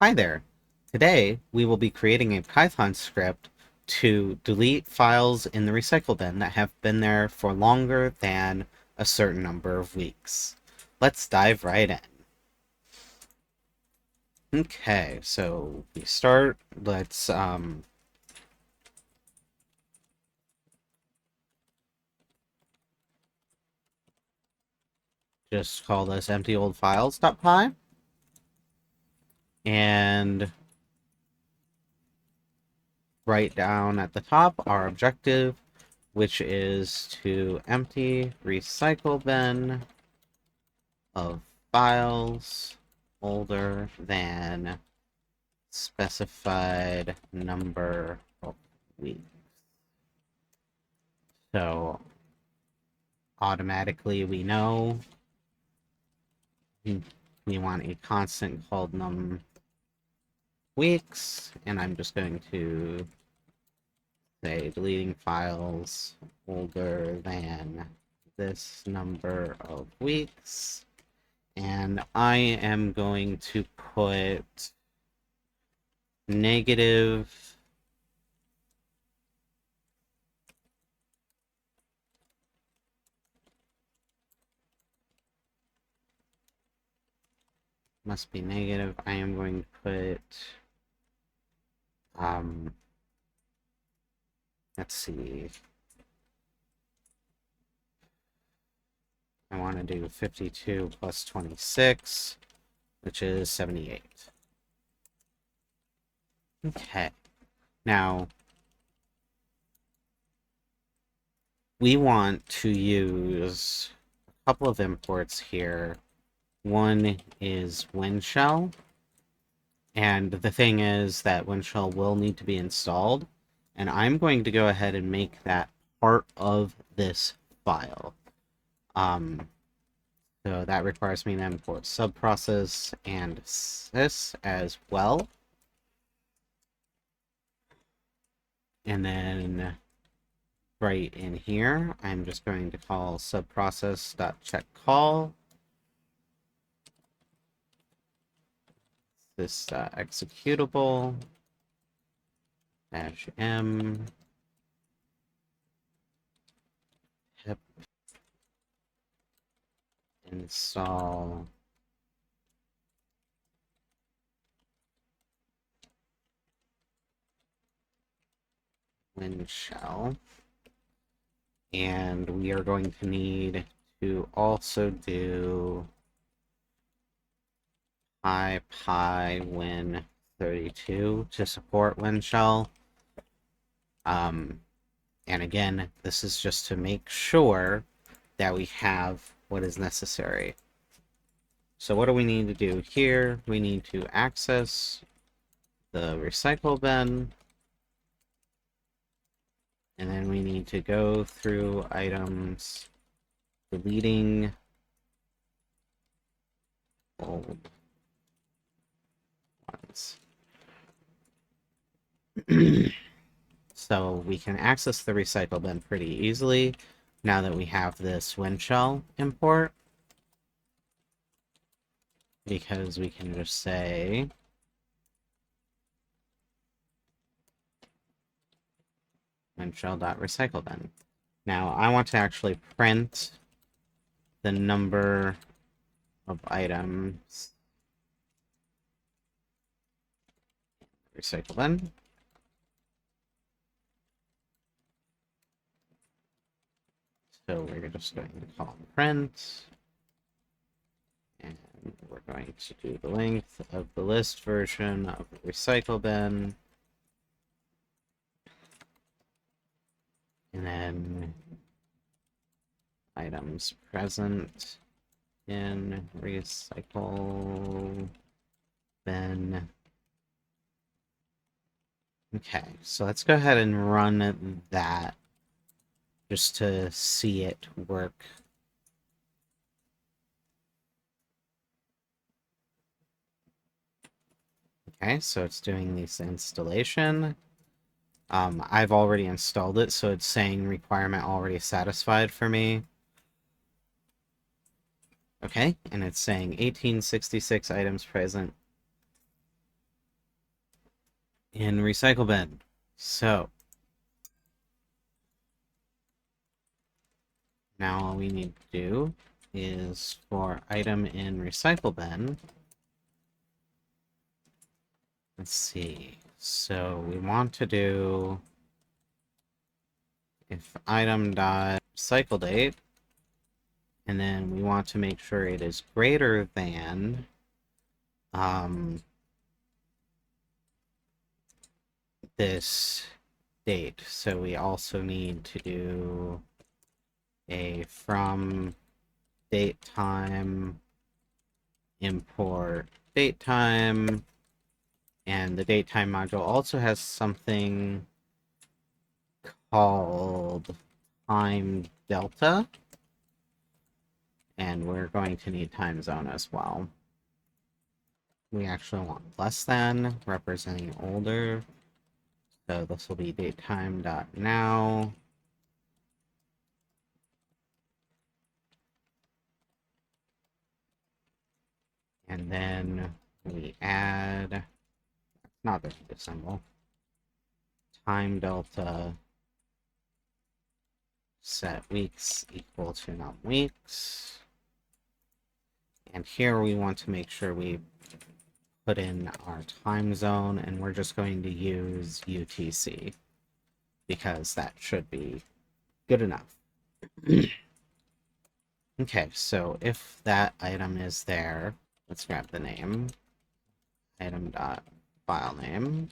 Hi there. Today, we will be creating a Python script to delete files in the recycle bin that have been there for longer than a certain number of weeks. Let's dive right in. Okay, so we start. Let's just call this emptyoldfiles.py and write down at the top our objective, which is to empty recycle bin of files older than specified number of weeks. So automatically we know we want a constant called num weeks, and I'm just going to say deleting files older than this number of weeks. And I am going to put negative must be negative. I am going to put let's see. I want to do 52 plus 26, which is 78. Okay. Now, we want to use a couple of imports here. One is WinShell, and the thing is that WinShell will need to be installed, and I'm going to go ahead and make that part of this file. So that requires me to import subprocess and sys as well. And then right in here, I'm just going to call subprocess.checkCall. This executable -m pip install WinShell. And we are going to need to also do PyWin32 to support WinShell. And again, this is just to make sure that we have what is necessary. So what do we need to do here? We need to access the recycle bin, and then we need to go through items, deleting old ones. So we can access the recycle bin pretty easily now that we have this WinShell import, because we can just say WinShell.recycleBin. Now I want to actually print the number of items recycle bin. So we're just going to call print, and we're going to do the length of the list version of the recycle bin, and then items present in recycle bin. Okay, so let's go ahead and run that just to see it work. Okay, so it's doing this installation. I've already installed it, so it's saying requirement already satisfied for me. Okay, and it's saying 1866 items present in recycle bin. So now all we need to do is for item in recycle bin. Let's see. So we want to do if item dot cycle date, and then we want to make sure it is greater than this date. So we also need to do a from date time import date time, and the date time module also has something called time delta, and we're going to need time zone as well. We actually want less than representing older, so this will be datetime dot now. And then we add, not the symbol, time delta set weeks equal to num weeks. And here we want to make sure we put in our time zone, and we're just going to use UTC because that should be good enough. Okay, so if that item is there, let's grab the name, item dot file name,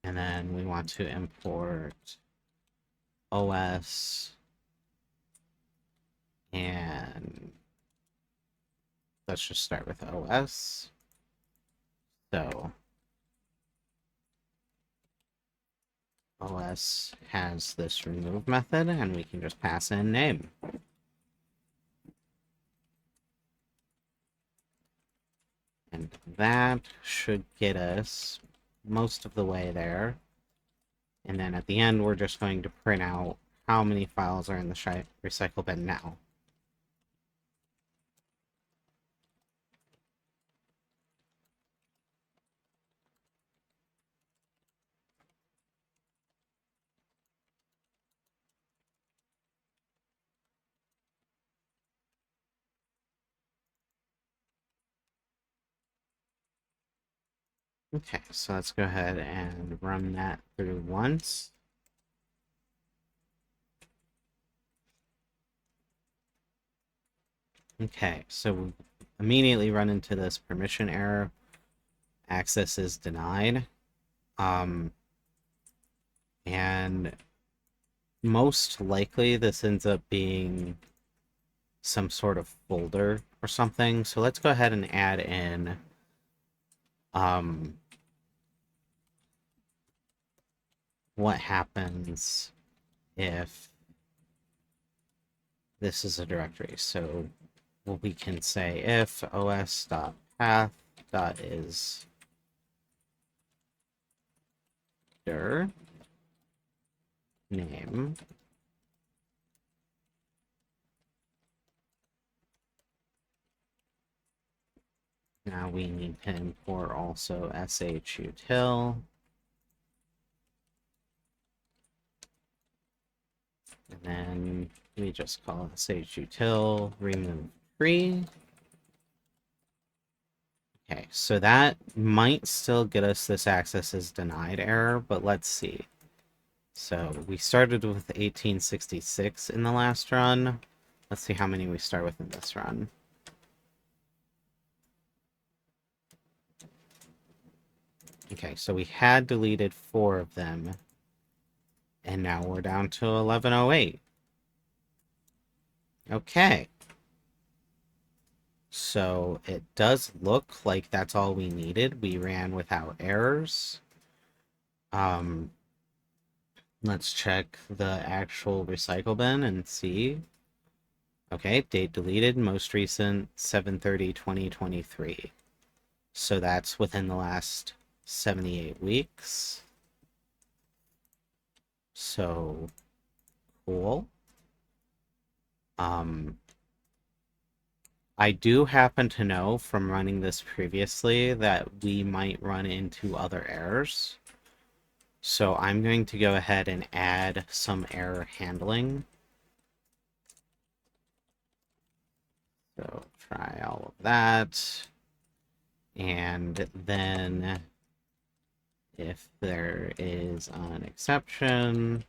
and then we want to import OS, and let's just start with OS. So OS has this remove method, and we can just pass in name. And that should get us most of the way there. And then at the end, we're just going to print out how many files are in the recycle bin now. Okay, so let's go ahead and run that through once. Okay, so we immediately run into this permission error. Access is denied. And most likely this ends up being some sort of folder or something. So let's go ahead and add in what happens if this is a directory. So we can say if os.path.is dir name, now we need to import also shutil, and then we just call shutil remove tree. Okay, so that might still get us this access is denied error, but let's see. So we started with 1866 in the last run. Let's see how many we start with in this run. Okay, so we had deleted 4 of them, and now we're down to 1108. Okay. So it does look like that's all we needed. We ran without errors. Let's check the actual recycle bin and see. Okay, date deleted, most recent 7/30/2023. So that's within the last 78 weeks. So cool. I do happen to know from running this previously that we might run into other errors. So I'm going to go ahead and add some error handling. So try all of that. And then if there is an exception,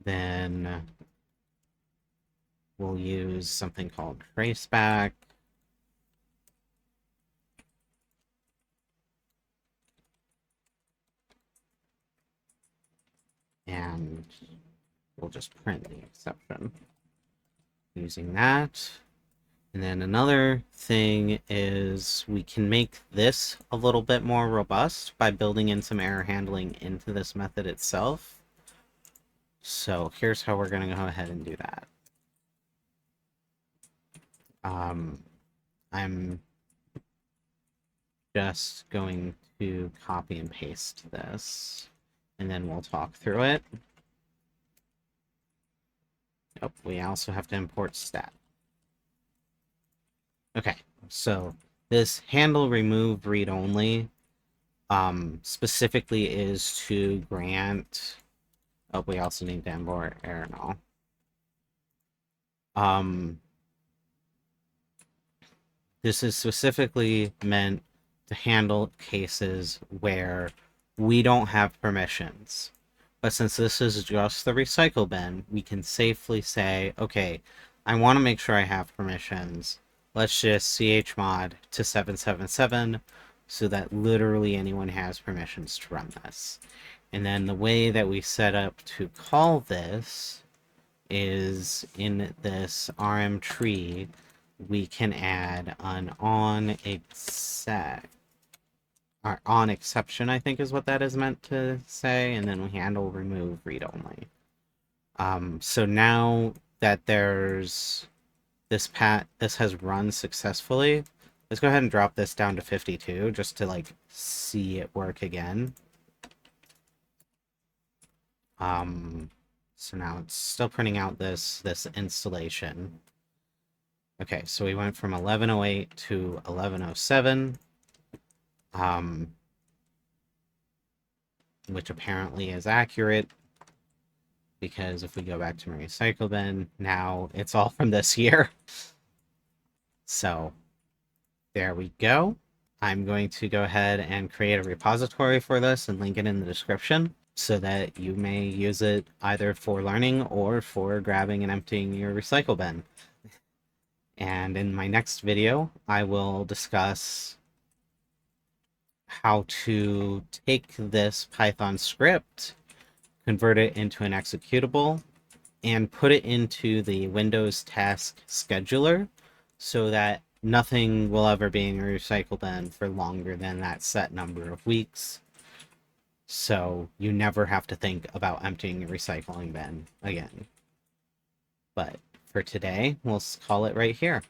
then we'll use something called traceback. And we'll just print the exception using that. And then another thing is we can make this a little bit more robust by building in some error handling into this method itself. So here's how we're going to go ahead and do that. I'm just going to copy and paste this, and then we'll talk through it. Oh, we also have to import stat. Okay, so this handle remove read only specifically is to grant. Oh, we also need to import error null. This is specifically meant to handle cases where we don't have permissions. But since this is just the recycle bin, we can safely say, okay, I want to make sure I have permissions. Let's just chmod to 777 so that literally anyone has permissions to run this. And then the way that we set up to call this is in this RM tree, we can add an on exception, I think is what that is meant to say, and then we handle remove read only. So now that there's this has run successfully, let's go ahead and drop this down to 52 just to like see it work again. So now it's still printing out this installation. Okay, so we went from 1108 to 1107, which apparently is accurate, because if we go back to my recycle bin, now it's all from this year. So there we go. I'm going to go ahead and create a repository for this and link it in the description so that you may use it either for learning or for grabbing and emptying your recycle bin. And in my next video, I will discuss how to take this Python script, convert it into an executable, and put it into the Windows task scheduler so that nothing will ever be in your recycle bin for longer than that set number of weeks. So you never have to think about emptying your recycling bin again. But for today, we'll call it right here.